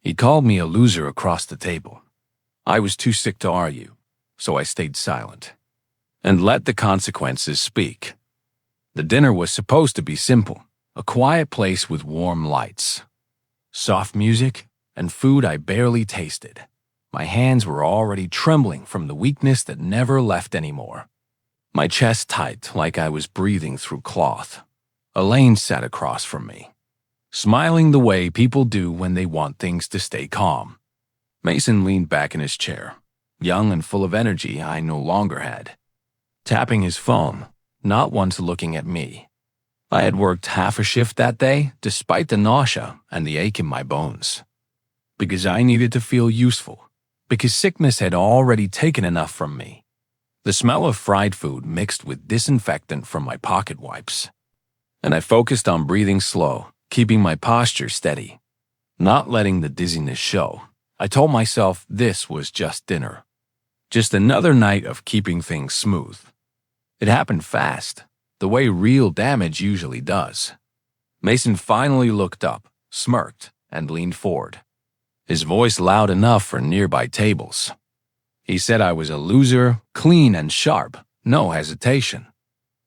He called me a loser across the table. I was too sick to argue, so I stayed silent and let the consequences speak. The dinner was supposed to be simple, a quiet place with warm lights, soft music, and food I barely tasted. My hands were already trembling from the weakness that never left anymore. My chest tight like I was breathing through cloth. Elaine sat across from me, smiling the way people do when they want things to stay calm. Mason leaned back in his chair, young and full of energy I no longer had, tapping his phone, not once looking at me. I had worked half a shift that day, despite the nausea and the ache in my bones. Because I needed to feel useful, because sickness had already taken enough from me. The smell of fried food mixed with disinfectant from my pocket wipes. And I focused on breathing slow, keeping my posture steady, not letting the dizziness show. I told myself this was just dinner. Just another night of keeping things smooth. It happened fast, the way real damage usually does. Mason finally looked up, smirked, and leaned forward, his voice loud enough for nearby tables. He said I was a loser, clean and sharp, no hesitation.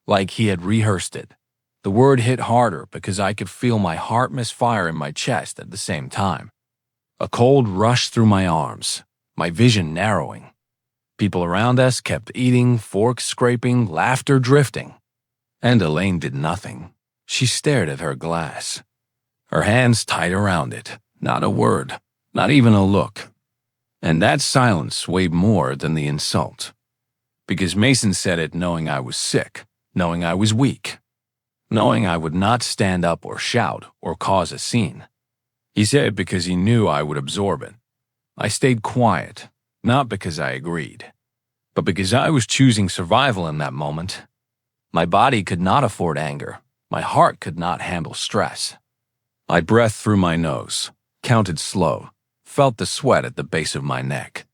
Like he had rehearsed it. The word hit harder because I could feel my heart misfire in my chest at the same time. A cold rushed through my arms, my vision narrowing. People around us kept eating, forks scraping, laughter drifting. And Elaine did nothing. She stared at her glass, her hands tight around it, not a word, not even a look. And that silence weighed more than the insult. Because Mason said it knowing I was sick, knowing I was weak, knowing I would not stand up or shout or cause a scene. He said it because he knew I would absorb it. I stayed quiet, not because I agreed, but because I was choosing survival in that moment. My body could not afford anger. My heart could not handle stress. I breathed through my nose, counted slow, felt the sweat at the base of my neck.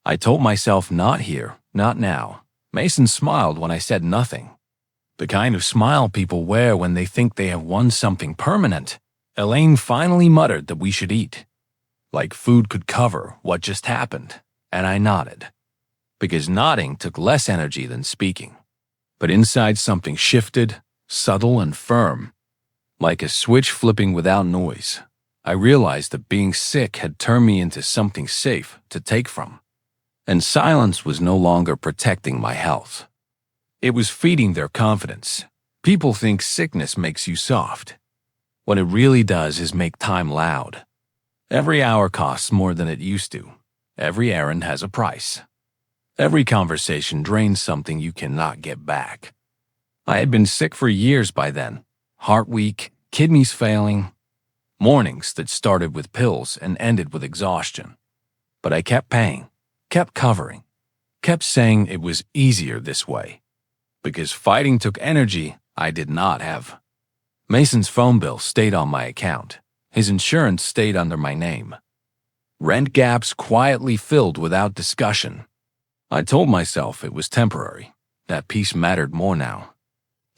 I told myself not here, not now. Mason smiled when I said nothing. The kind of smile people wear when they think they have won something permanent. Elaine finally muttered that we should eat. Like food could cover what just happened, and I nodded. Because nodding took less energy than speaking. But inside something shifted, subtle and firm. Like a switch flipping without noise. I realized that being sick had turned me into something safe to take from. And silence was no longer protecting my health. It was feeding their confidence. People think sickness makes you soft. What it really does is make time loud. Every hour costs more than it used to. Every errand has a price. Every conversation drains something you cannot get back. I had been sick for years by then. Heart weak, kidneys failing. Mornings that started with pills and ended with exhaustion. But I kept paying, kept covering, kept saying it was easier this way. Because fighting took energy I did not have. Mason's phone bill stayed on my account. His insurance stayed under my name. Rent gaps quietly filled without discussion. I told myself it was temporary, that peace mattered more now,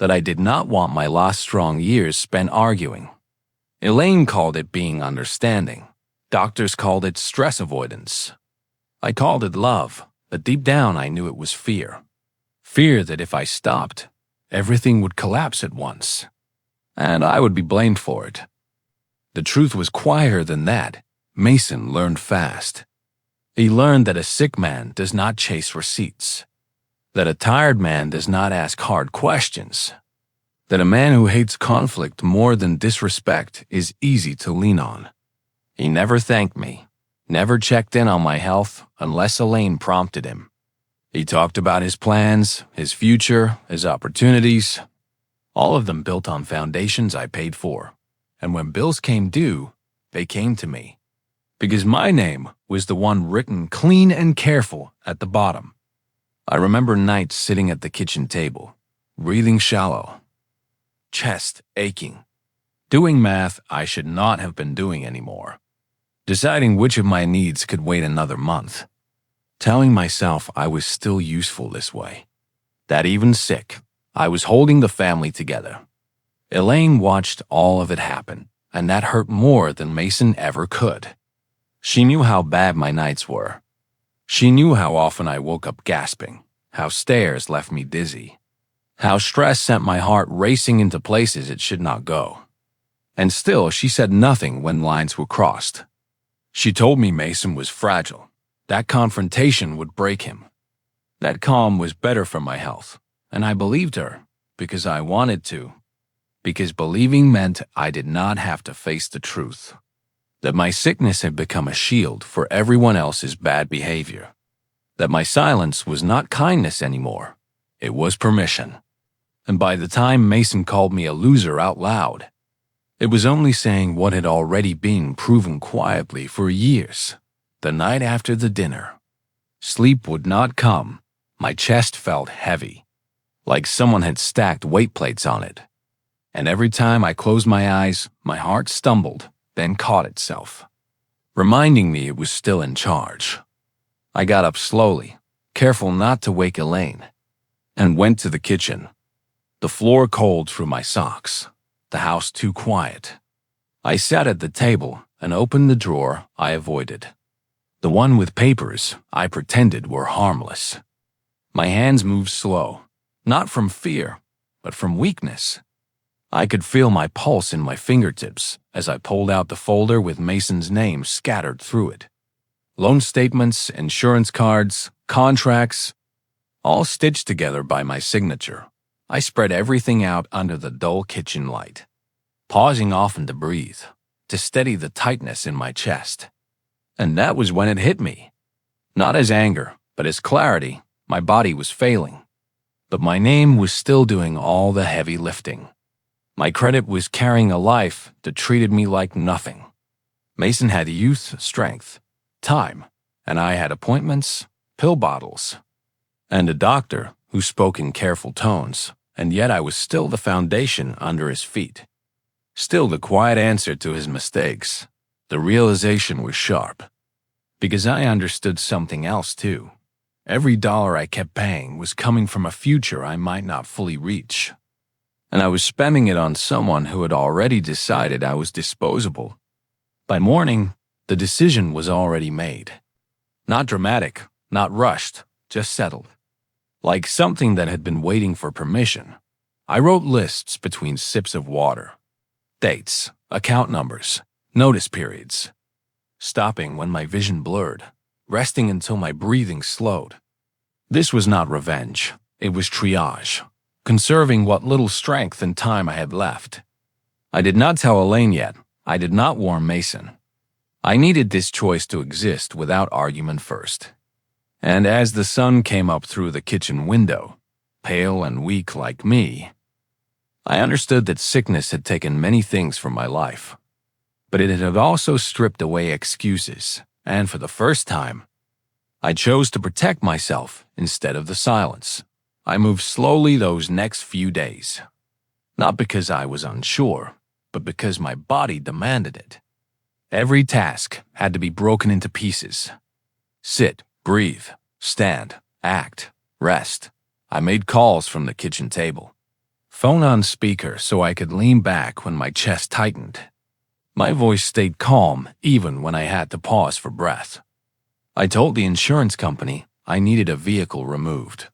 that I did not want my last strong years spent arguing. Elaine called it being understanding. Doctors called it stress avoidance. I called it love, but deep down I knew it was fear. Fear that if I stopped, everything would collapse at once, and I would be blamed for it. The truth was quieter than that. Mason learned fast. He learned that a sick man does not chase receipts, that a tired man does not ask hard questions, that a man who hates conflict more than disrespect is easy to lean on. He never thanked me, never checked in on my health unless Elaine prompted him. He talked about his plans, his future, his opportunities, all of them built on foundations I paid for. And when bills came due, they came to me. Because my name was the one written clean and careful at the bottom. I remember nights sitting at the kitchen table, breathing shallow, chest aching, doing math I should not have been doing anymore, deciding which of my needs could wait another month, telling myself I was still useful this way, that even sick, I was holding the family together. Elaine watched all of it happen, and that hurt more than Mason ever could. She knew how bad my nights were. She knew how often I woke up gasping, how stares left me dizzy, how stress sent my heart racing into places it should not go. And still, she said nothing when lines were crossed. She told me Mason was fragile. That confrontation would break him. That calm was better for my health, and I believed her because I wanted to. Because believing meant I did not have to face the truth. That my sickness had become a shield for everyone else's bad behavior. That my silence was not kindness anymore. It was permission. And by the time Mason called me a loser out loud, it was only saying what had already been proven quietly for years. The night after the dinner, sleep would not come. My chest felt heavy, like someone had stacked weight plates on it. And every time I closed my eyes, my heart stumbled, then caught itself, reminding me it was still in charge. I got up slowly, careful not to wake Elaine, and went to the kitchen. The floor cold through my socks, the house too quiet. I sat at the table and opened the drawer I avoided. The one with papers I pretended were harmless. My hands moved slow, not from fear, but from weakness. I could feel my pulse in my fingertips as I pulled out the folder with Mason's name scattered through it. Loan statements, insurance cards, contracts, all stitched together by my signature. I spread everything out under the dull kitchen light, pausing often to breathe, to steady the tightness in my chest. And that was when it hit me. Not as anger, but as clarity. My body was failing, but my name was still doing all the heavy lifting. My credit was carrying a life that treated me like nothing. Mason had youth, strength, time, and I had appointments, pill bottles, and a doctor who spoke in careful tones, and yet I was still the foundation under his feet. Still the quiet answer to his mistakes. The realization was sharp, because I understood something else too. Every dollar I kept paying was coming from a future I might not fully reach. And I was spending it on someone who had already decided I was disposable. By morning, the decision was already made. Not dramatic, not rushed, just settled. Like something that had been waiting for permission. I wrote lists between sips of water. Dates, account numbers, notice periods. Stopping when my vision blurred. Resting until my breathing slowed. This was not revenge. It was triage. Conserving what little strength and time I had left. I did not tell Elaine yet. I did not warn Mason. I needed this choice to exist without argument first. And as the sun came up through the kitchen window, pale and weak like me, I understood that sickness had taken many things from my life. But it had also stripped away excuses. And for the first time, I chose to protect myself instead of the silence. I moved slowly those next few days. Not because I was unsure, but because my body demanded it. Every task had to be broken into pieces. Sit, breathe, stand, act, rest. I made calls from the kitchen table. Phone on speaker so I could lean back when my chest tightened. My voice stayed calm even when I had to pause for breath. I told the insurance company I needed a vehicle removed.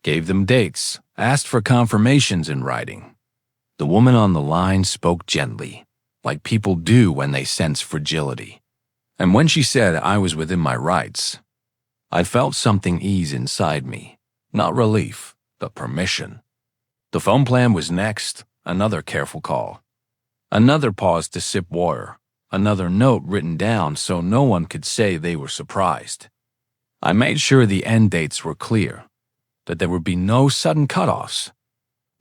Gave them dates, asked for confirmations in writing. The woman on the line spoke gently, like people do when they sense fragility. And when she said I was within my rights, I felt something ease inside me. Not relief, but permission. The phone plan was next, another careful call. Another pause to sip water, another note written down so no one could say they were surprised. I made sure the end dates were clear, that there would be no sudden cutoffs,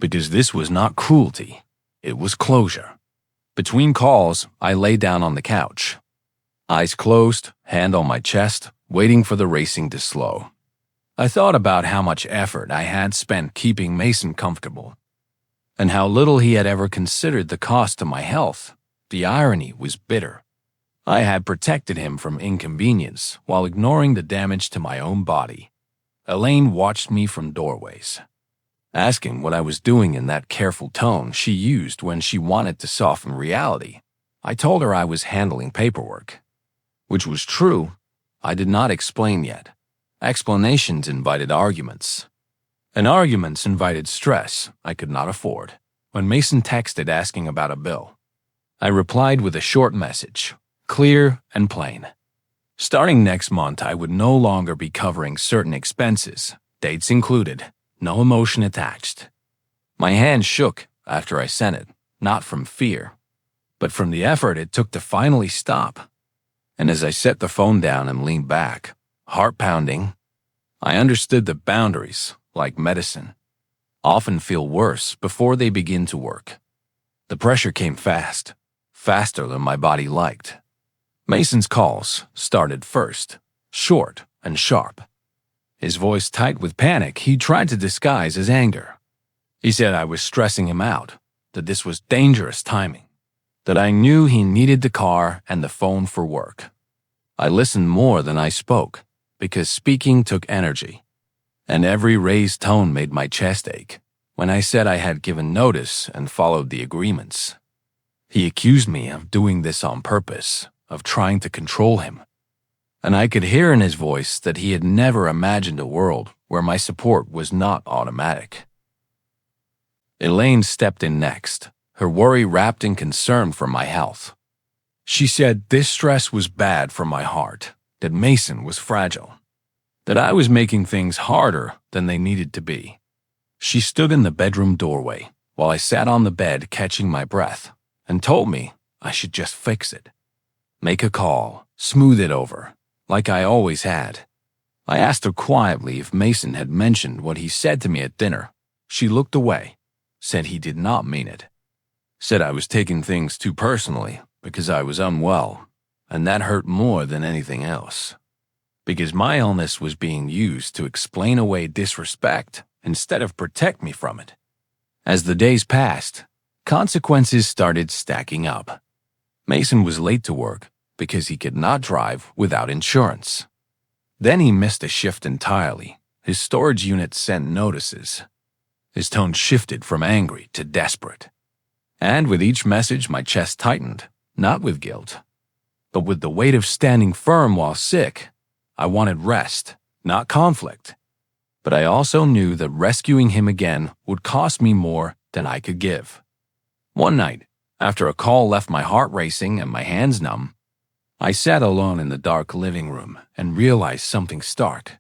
because this was not cruelty, it was closure. Between calls, I lay down on the couch, eyes closed, hand on my chest, waiting for the racing to slow. I thought about how much effort I had spent keeping Mason comfortable, and how little he had ever considered the cost to my health. The irony was bitter. I had protected him from inconvenience while ignoring the damage to my own body. Elaine watched me from doorways, asking what I was doing in that careful tone she used when she wanted to soften reality. I told her I was handling paperwork. which was true. I did not explain yet. Explanations invited arguments. And arguments invited stress I could not afford. When Mason texted asking about a bill, I replied with a short message, clear and plain. Starting next month, I would no longer be covering certain expenses, dates included, no emotion attached. My hand shook after I sent it, not from fear, but from the effort it took to finally stop. And as I set the phone down and leaned back, heart pounding, I understood that boundaries, like medicine, often feel worse before they begin to work. The pressure came fast, faster than my body liked. Mason's calls started first, short and sharp. His voice tight with panic he tried to disguise as anger. He said I was stressing him out, that this was dangerous timing, that I knew he needed the car and the phone for work. I listened more than I spoke, because speaking took energy, and every raised tone made my chest ache when I said I had given notice and followed the agreements. He accused me of doing this on purpose, of trying to control him, and I could hear in his voice that he had never imagined a world where my support was not automatic. Elaine stepped in next, her worry wrapped in concern for my health. She said this stress was bad for my heart, that Mason was fragile, that I was making things harder than they needed to be. She stood in the bedroom doorway while I sat on the bed catching my breath and told me I should just fix it. Make a call, smooth it over, like I always had. I asked her quietly if Mason had mentioned what he said to me at dinner. She looked away, said he did not mean it, said I was taking things too personally because I was unwell, and that hurt more than anything else, because my illness was being used to explain away disrespect instead of protect me from it. As the days passed, consequences started stacking up. Mason was late to work because he could not drive without insurance. Then he missed a shift entirely. His storage unit sent notices. His tone shifted from angry to desperate. And with each message, my chest tightened, not with guilt, but with the weight of standing firm while sick. I wanted rest, not conflict. But I also knew that rescuing him again would cost me more than I could give. One night, after a call left my heart racing and my hands numb, I sat alone in the dark living room and realized something stark.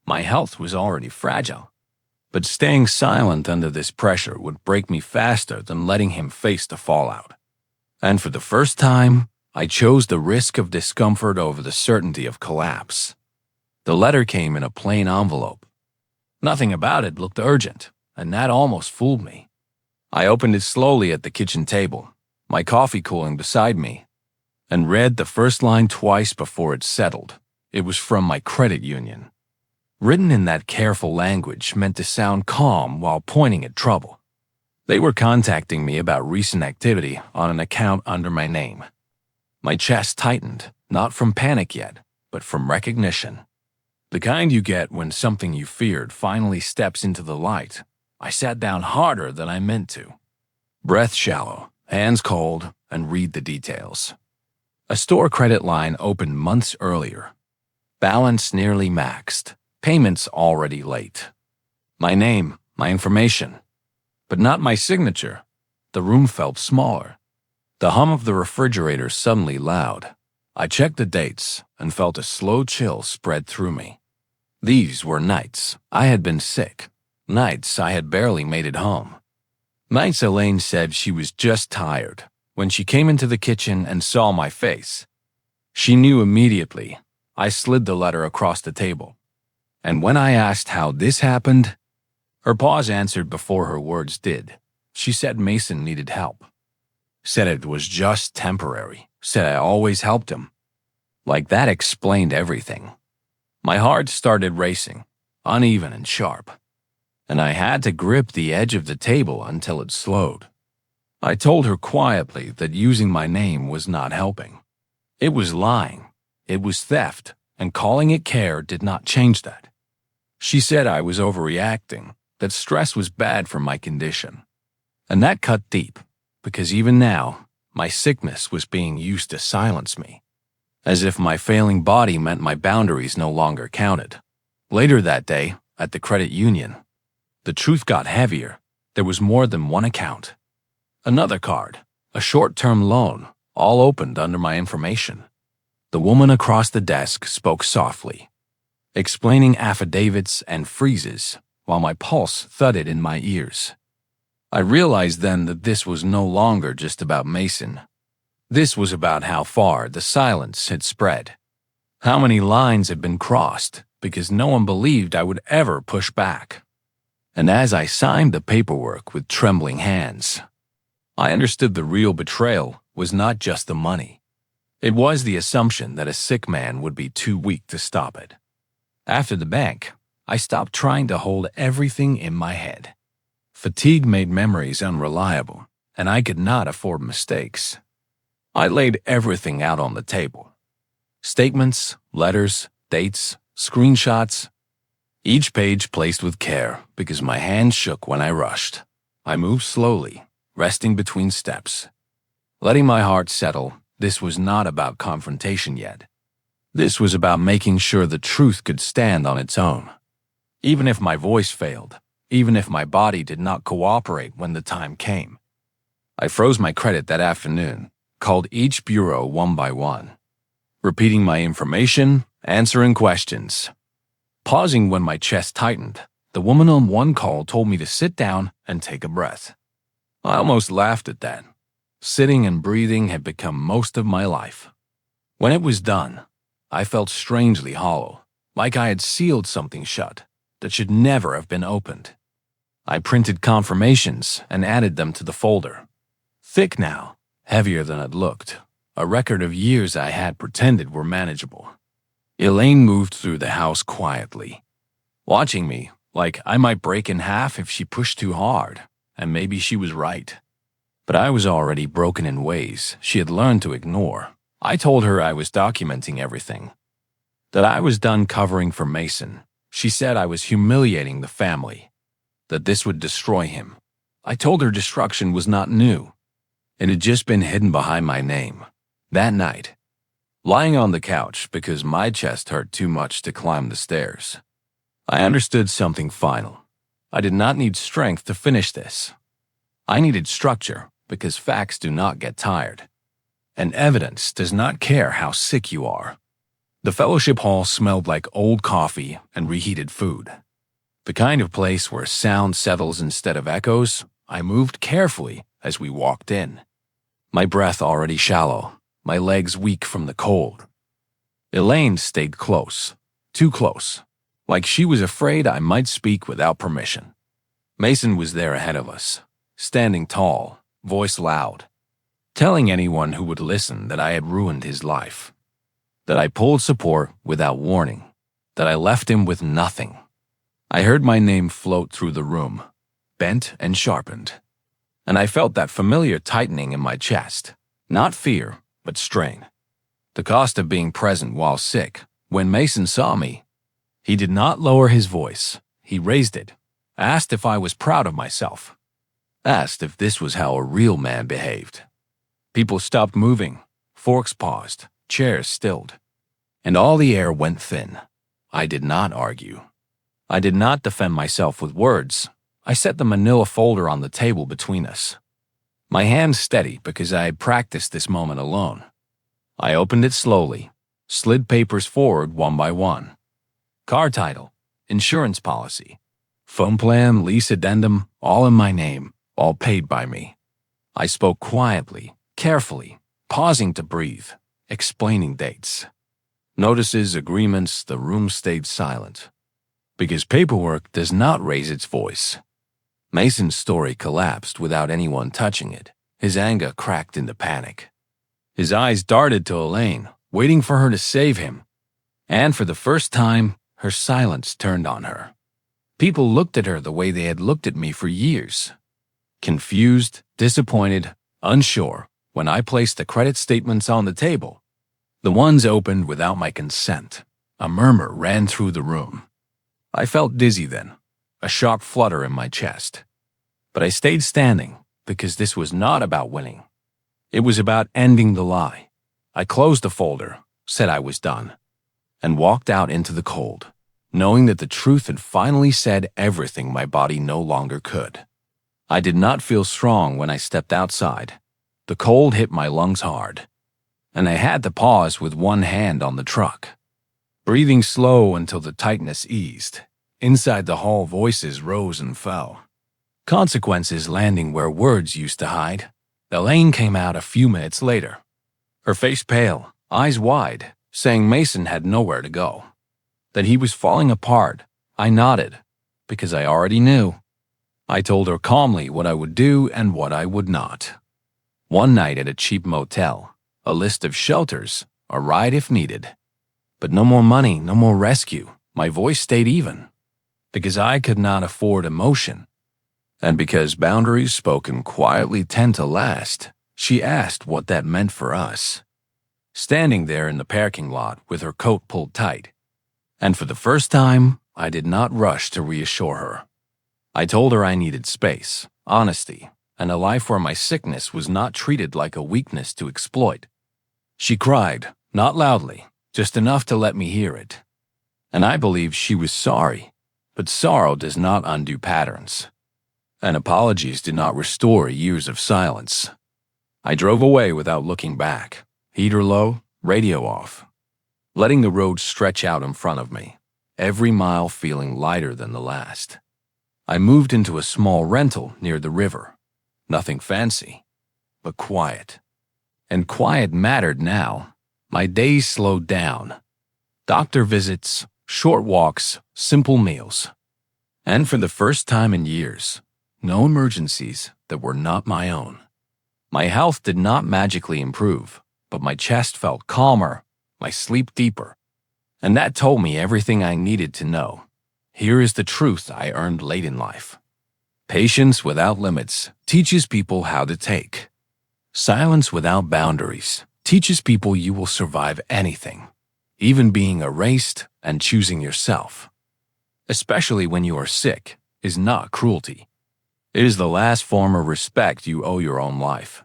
My health was already fragile, but staying silent under this pressure would break me faster than letting him face the fallout. And for the first time, I chose the risk of discomfort over the certainty of collapse. The letter came in a plain envelope. Nothing about it looked urgent, and that almost fooled me. I opened it slowly at the kitchen table, my coffee cooling beside me, and read the first line twice before it settled. It was from my credit union. Written in that careful language meant to sound calm while pointing at trouble. They were contacting me about recent activity on an account under my name. My chest tightened, not from panic yet, but from recognition. The kind you get when something you feared finally steps into the light. I sat down harder than I meant to. Breath shallow, hands cold, and read the details. A store credit line opened months earlier. Balance nearly maxed. Payments already late. My name, my information, but not my signature. The room felt smaller. The hum of the refrigerator suddenly loud. I checked the dates and felt a slow chill spread through me. These were nights I had been sick, nights I had barely made it home. Nights Elaine said she was just tired when she came into the kitchen and saw my face. She knew immediately. I slid the letter across the table. And when I asked how this happened, her pause answered before her words did. She said Mason needed help. Said it was just temporary. Said I always helped him. Like that explained everything. My heart started racing, uneven and sharp, and I had to grip the edge of the table until it slowed. I told her quietly that using my name was not helping. It was lying. It was theft, and calling it care did not change that. She said I was overreacting, that stress was bad for my condition. And that cut deep, because even now, my sickness was being used to silence me. as if my failing body meant my boundaries no longer counted. Later that day, at the credit union, the truth got heavier. There was more than one account. Another card, a short-term loan, all opened under my information. The woman across the desk spoke softly, explaining affidavits and freezes while my pulse thudded in my ears. I realized then that this was no longer just about Mason. This was about how far the silence had spread, how many lines had been crossed because no one believed I would ever push back. And as I signed the paperwork with trembling hands, I understood the real betrayal was not just the money. It was the assumption that a sick man would be too weak to stop it. After the bank, I stopped trying to hold everything in my head. Fatigue made memories unreliable, and I could not afford mistakes. I laid everything out on the table. Statements, letters, dates, screenshots, each page placed with care because my hands shook when I rushed. I moved slowly, resting between steps. Letting my heart settle, this was not about confrontation yet. This was about making sure the truth could stand on its own. Even if my voice failed, even if my body did not cooperate when the time came. I froze my credit that afternoon, called each bureau one by one, repeating my information, answering questions. Pausing when my chest tightened, the woman on one call told me to sit down and take a breath. I almost laughed at that. Sitting and breathing had become most of my life. When it was done, I felt strangely hollow, like I had sealed something shut that should never have been opened. I printed confirmations and added them to the folder. Thick now, heavier than it looked, a record of years I had pretended were manageable. Elaine moved through the house quietly, watching me like I might break in half if she pushed too hard, and maybe she was right. But I was already broken in ways she had learned to ignore. I told her I was documenting everything, that I was done covering for Mason. She said I was humiliating the family, that this would destroy him. I told her destruction was not new. It had just been hidden behind my name. That night, lying on the couch because my chest hurt too much to climb the stairs, I understood something final. I did not need strength to finish this. I needed structure because facts do not get tired, and evidence does not care how sick you are. The fellowship hall smelled like old coffee and reheated food. The kind of place where sound settles instead of echoes. I moved carefully as we walked in, my breath already shallow, my legs weak from the cold. Elaine stayed close, too close, like she was afraid I might speak without permission. Mason was there ahead of us, standing tall, voice loud, telling anyone who would listen that I had ruined his life, that I pulled support without warning, that I left him with nothing. I heard my name float through the room, bent and sharpened, and I felt that familiar tightening in my chest, not fear, but strain. The cost of being present while sick. When Mason saw me, he did not lower his voice. He raised it, asked if I was proud of myself, asked if this was how a real man behaved. People stopped moving, forks paused, chairs stilled, and all the air went thin. I did not argue. I did not defend myself with words. I set the manila folder on the table between us, my hands steady because I had practiced this moment alone. I opened it slowly, slid papers forward one by one. Car title, insurance policy, phone plan, lease addendum, all in my name, all paid by me. I spoke quietly, carefully, pausing to breathe, explaining dates. Notices, agreements, the room stayed silent. Because paperwork does not raise its voice. Mason's story collapsed without anyone touching it. His anger cracked into panic. His eyes darted to Elaine, waiting for her to save him. And for the first time, her silence turned on her. People looked at her the way they had looked at me for years. Confused, disappointed, unsure, when I placed the credit statements on the table. The ones opened without my consent. A murmur ran through the room. I felt dizzy then, a sharp flutter in my chest. But I stayed standing because this was not about winning. It was about ending the lie. I closed the folder, said I was done, and walked out into the cold, knowing that the truth had finally said everything my body no longer could. I did not feel strong when I stepped outside. The cold hit my lungs hard, and I had to pause with one hand on the truck. Breathing slow until the tightness eased. Inside the hall, voices rose and fell. Consequences landing where words used to hide. Elaine came out a few minutes later, her face pale, eyes wide, saying Mason had nowhere to go. That he was falling apart. I nodded, because I already knew. I told her calmly what I would do and what I would not. One night at a cheap motel, a list of shelters, a ride if needed. But no more money, no more rescue. My voice stayed even. Because I could not afford emotion. And because boundaries spoken quietly tend to last, she asked what that meant for us. Standing there in the parking lot with her coat pulled tight. And for the first time, I did not rush to reassure her. I told her I needed space, honesty, and a life where my sickness was not treated like a weakness to exploit. She cried, not loudly, just enough to let me hear it. And I believed she was sorry, but sorrow does not undo patterns. And apologies did not restore years of silence. I drove away without looking back, heater low, radio off, letting the road stretch out in front of me, every mile feeling lighter than the last. I moved into a small rental near the river. Nothing fancy, but quiet. And quiet mattered now. My days slowed down. Doctor visits, short walks, simple meals. And for the first time in years, no emergencies that were not my own. My health did not magically improve, but my chest felt calmer, my sleep deeper. And that told me everything I needed to know. Here is the truth I earned late in life. Patience without limits teaches people how to take. Silence without boundaries teaches people you will survive anything, even being erased and choosing yourself. Especially when you are sick, is not cruelty. It is the last form of respect you owe your own life.